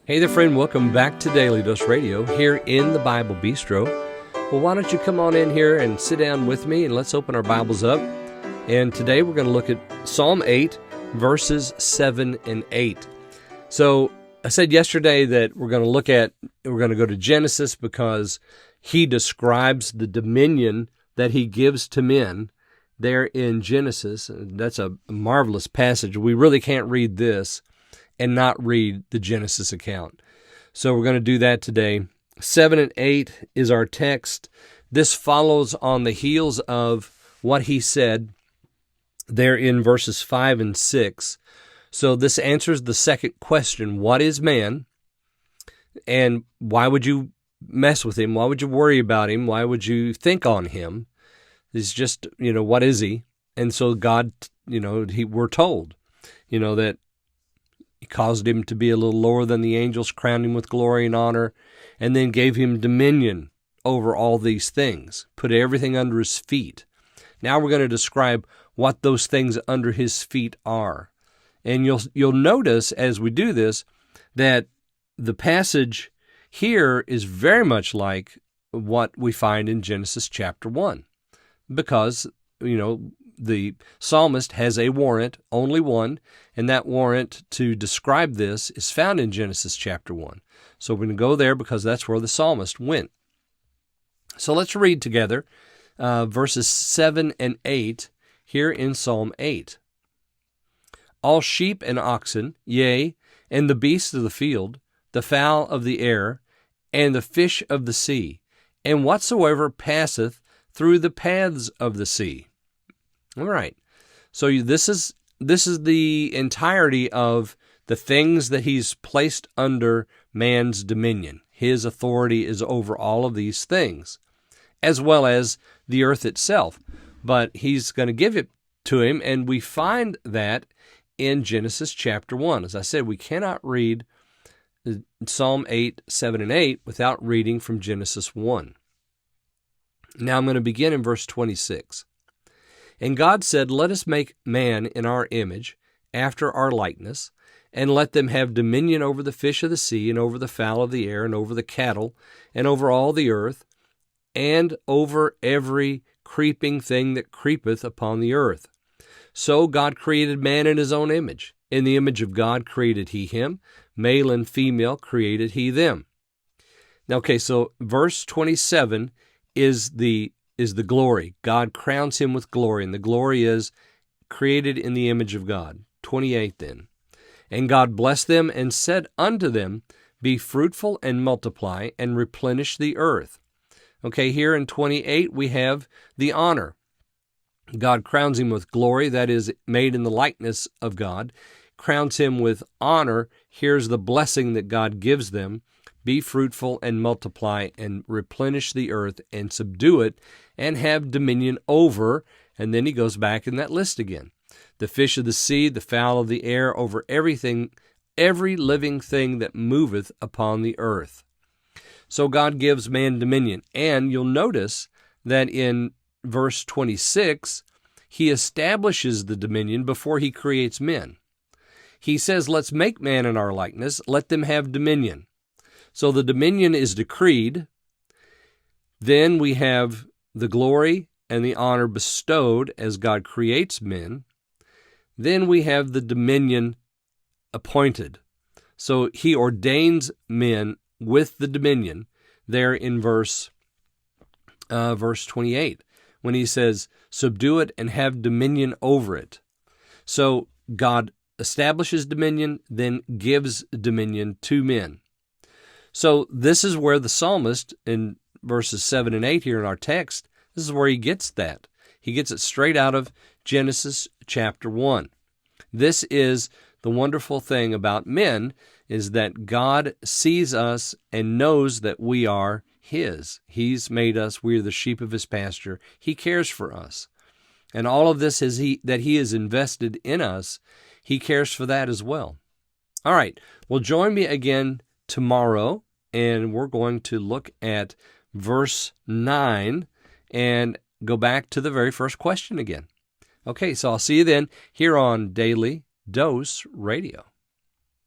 Hey there, friend. Welcome back to Daily Dose Radio here in the Bible Bistro. Well, why don't you come on in here and sit down with me and let's open our Bibles up. And today we're going to look at Psalm 8, verses 7 and 8. So I said yesterday that we're going to go to Genesis because he describes the dominion that he gives to men there in Genesis. That's a marvelous passage. We really can't read this and not read the Genesis account. So we're going to do that today. 7 and 8 is our text. This follows on the heels of what he said there in verses 5 and 6. So this answers the second question, what is man? And why would you mess with him? Why would you worry about him? Why would you think on him? He's just, what is he? And so God, we're told, that he caused him to be a little lower than the angels, crowned him with glory and honor, and then gave him dominion over all these things, put everything under his feet. Now we're going to describe what those things under his feet are. And you'll notice as we do this that the passage here is very much like what we find in Genesis chapter 1, because, the psalmist has a warrant, only one, and that warrant to describe this is found in Genesis chapter 1. So we're going to go there because that's where the psalmist went. So let's read together verses 7 and 8 here in Psalm 8. All sheep and oxen, yea, and the beasts of the field, the fowl of the air, and the fish of the sea, and whatsoever passeth through the paths of the sea. All right. So this is the entirety of the things that he's placed under man's dominion. His authority is over all of these things, as well as the earth itself. But he's going to give it to him, and we find that in Genesis chapter 1. As I said, we cannot read Psalm 8, 7, and 8 without reading from Genesis 1. Now I'm going to begin in verse 26. And God said, let us make man in our image, after our likeness, and let them have dominion over the fish of the sea, and over the fowl of the air, and over the cattle, and over all the earth, and over every creeping thing that creepeth upon the earth. So God created man in his own image. In the image of God created he him. Male and female created he them. Now, okay, so verse 27 is the glory. God crowns him with glory, and the glory is created in the image of God. 28 then. And God blessed them and said unto them, be fruitful and multiply and replenish the earth. Okay, here in 28 we have the honor. God crowns him with glory, that is made in the likeness of God, crowns him with honor. Here's the blessing that God gives them. Be fruitful and multiply and replenish the earth and subdue it and have dominion over. And then he goes back in that list again. The fish of the sea, the fowl of the air, over everything, every living thing that moveth upon the earth. So God gives man dominion. And you'll notice that in verse 26, he establishes the dominion before he creates men. He says, let's make man in our likeness, let them have dominion. So the dominion is decreed. Then we have the glory and the honor bestowed as God creates men. Then we have the dominion appointed. So he ordains men with the dominion there in verse 28, when he says, subdue it and have dominion over it. So God establishes dominion, then gives dominion to men. So this is where the psalmist, in verses 7 and 8 here in our text, this is where he gets that. He gets it straight out of Genesis chapter 1. This is the wonderful thing about men, is that God sees us and knows that we are his. He's made us, we're the sheep of his pasture. He cares for us. And all of this that he has invested in us, he cares for that as well. All right, well, join me again tomorrow, and we're going to look at verse 9 and go back to the very first question again. Okay, so I'll see you then here on Daily Dose Radio.